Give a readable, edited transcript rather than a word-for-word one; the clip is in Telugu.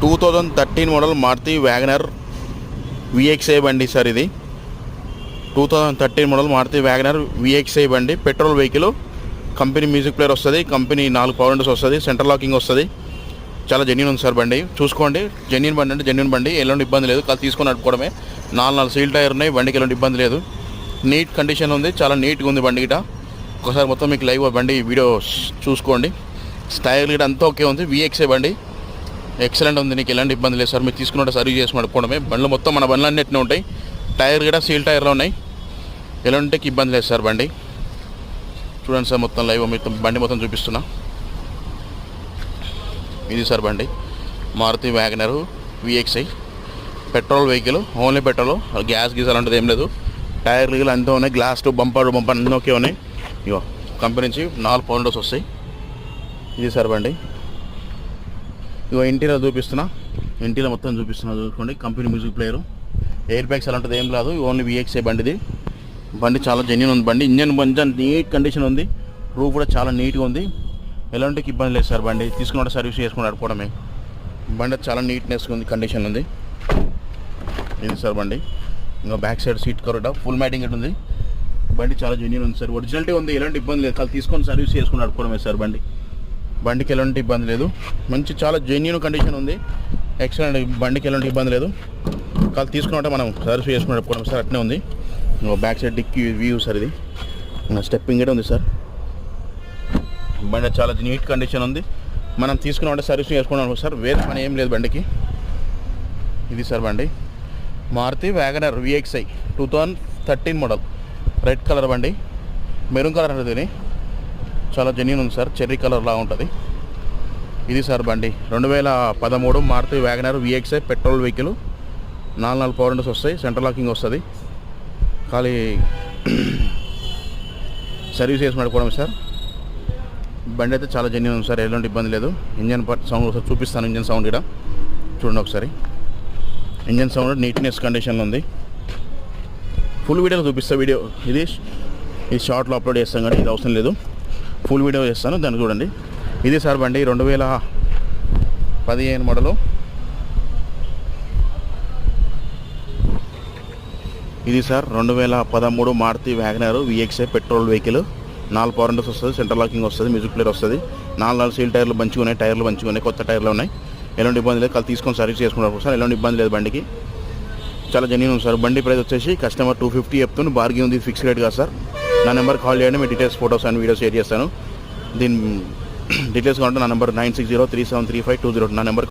2013 మోడల్ మారుతి వ్యాగనర్ విఎక్స్ఐ బండి సార్. ఇది 2013 మోడల్ మారుతి వ్యాగనర్ విఎక్స్ఐ బండి, petrol vehicle. Company music player వస్తుంది, కంపెనీ 4 పవర్ విండోస్ వస్తుంది, సెంటర్ లాకింగ్ వస్తుంది. చాలా జెన్యూన్ ఉంది సార్ బండి. చూసుకోండి, జెన్యూన్ బండి అంటే జెన్యూన్ బండి, ఎలాంటి ఇబ్బంది లేదు. కాదు తీసుకొని నడుపుకోవడమే. 4 సీల్ టైర్ ఉన్నాయి, బండికి ఎలాంటి ఇబ్బంది లేదు. నీట్ కండిషన్ ఉంది, చాలా నీట్గా ఉంది బండి గిట. ఒకసారి మొత్తం మీకు లైవ్ బండి వీడియో చూసుకోండి. స్టైల్ గిట అంతా ఓకే ఉంది. విఎక్స్ఐ బండి ఎక్సలెంట్ ఉంది, నీకు ఎలాంటి ఇబ్బంది లేదు సార్. మీరు తీసుకున్నట్టు సర్వీస్ చేసి నడుపుకోవడమే. బండ్లు మొత్తం మన బండ్లు అన్నిటినే ఉంటాయి. టైర్ కూడా సీల్ టైర్లో ఉన్నాయి, ఎలాంటి ఇబ్బంది లేదు సార్. బండి చూడండి సార్, మొత్తం లైవ్ బండి మొత్తం చూపిస్తున్నా. ఇది సార్ బండి Maruti WagonR VXI, petrol vehicle, only petrol, gas గీస్ అలాంటిది ఏం లేదు. టైర్లు గిలు అంతా ఉన్నాయి, గ్లాస్ బంపర్ అన్నీ ఓకే ఉన్నాయి. ఇగో కంపెనీ నుంచి 4 పవర్ విండోస్ వస్తాయి. ఇది సార్ బండి. ఇగో ఇంటీరియర్ చూపిస్తున్నా, ఇంటీరియర్ మొత్తం చూపిస్తున్నా చూసుకోండి. Company music player, air bags అలాంటిది ఏం లేదు, ఓన్లీ విఎక్స్ఐ బండిది. బండి చాలా జెన్యూన్ ఉంది బండి. ఇంజన్ కొంచెం నీట్ కండిషన్ ఉంది, రూఫ్ కూడా చాలా నీట్గా ఉంది, ఎలాంటి ఇబ్బంది లేదు సార్. బండి తీసుకున్న సర్వీస్ చేసుకుని నడుపుకోవడమే. బండి చాలా నీట్నెస్ ఉంది, కండిషన్ ఉంది. ఇది సార్ బండి. ఇంకా back side seat cover full matting ఉంది. బండి చాలా జెన్యూన్ ఉంది సార్, ఒరిజినాలిటీ ఉంది, ఎలాంటి ఇబ్బంది లేదు. కాదు తీసుకొని సర్వీస్ చేసుకుని నడుపుకోవడమే సార్. బండికి ఎలాంటి ఇబ్బంది లేదు, మంచి చాలా జెన్యూన్ కండిషన్ ఉంది, ఎక్సలెంట్. బండికి ఎలాంటి ఇబ్బంది లేదు. కాదు తీసుకున్నట్టే మనం సర్వీస్ చేసుకుని నడుపుకోవడం సార్. అట్నే ఉంది. Back side dickey view sir. ఇది స్టెప్పింగ్ కూడా ఉంది సార్. బండి చాలా నీట్ కండిషన్ ఉంది, మనం తీసుకున్నట్టే సర్వీస్ చేసుకున్నాం సార్. వేరే పని ఏం లేదు బండికి. ఇది సార్ బండి Maruti WagonR VXI 2013 model, red colour బండి, మెరూన్ కలర్ అనేది చాలా జెన్యూన్ ఉంది సార్, చెర్రీ కలర్ లా ఉంటుంది. ఇది సార్ బండి 2013 Maruti WagonR VXI petrol vehicle, 4 power windows వస్తాయి, సెంటర్ లాకింగ్ వస్తుంది. ఖాళీ సర్వీస్ చేసి నడుపుకోవడం సార్. బండి అయితే చాలా జెన్యూన్ ఉంది సార్, ఎలాంటి ఇబ్బంది లేదు. ఇంజన్ సౌండ్ ఒకసారి చూపిస్తాను. ఇంజన్ సౌండ్ ఇక్కడ చూడండి ఒకసారి. ఇంజన్ సౌండ్ నీట్నెస్ కండిషన్లో ఉంది. ఫుల్ వీడియోలో చూపిస్తా. వీడియో ఇది షార్ట్లో అప్లోడ్ చేస్తాం కానీ ఇది అవసరం లేదు, ఫుల్ వీడియో చేస్తాను, దాన్ని చూడండి. ఇది సార్ బండి 2015 మోడలు. ఇది sir 2013 Maruti WagonR VXI petrol vehicle, 4 power windows వస్తుంది, సెంటర్ లాకింగ్ వస్తుంది, మ్యూజిక్ ప్లేయర్ వస్తుంది, 4 సీల్ టైర్లు మంచిగా ఉన్నాయి, టైర్లు మంచిగా ఉన్నాయి, కొత్త టైర్లు ఉన్నాయి, ఎలాంటి ఇబ్బంది లేదు. కాదు తీసుకొని సర్వీస్ చేసుకున్నారు సార్, ఎలాంటి ఇబ్బంది లేదు. బండికి చాలా జెన్యూన్ ఉంది సార్. బండి ప్రైస్ వచ్చేసి కస్టమర్ 250 చెప్తుంది, బార్గెన్ ఉంది, ఫిక్స్ రేట్ కాదు సార్. నా నెంబర్ కాల్ చేయండి, మీ details photos and videos share చేస్తాను. దీని డీటెయిల్స్ కావాలంటే నా నెంబర్ 9603735208 నా నెంబర్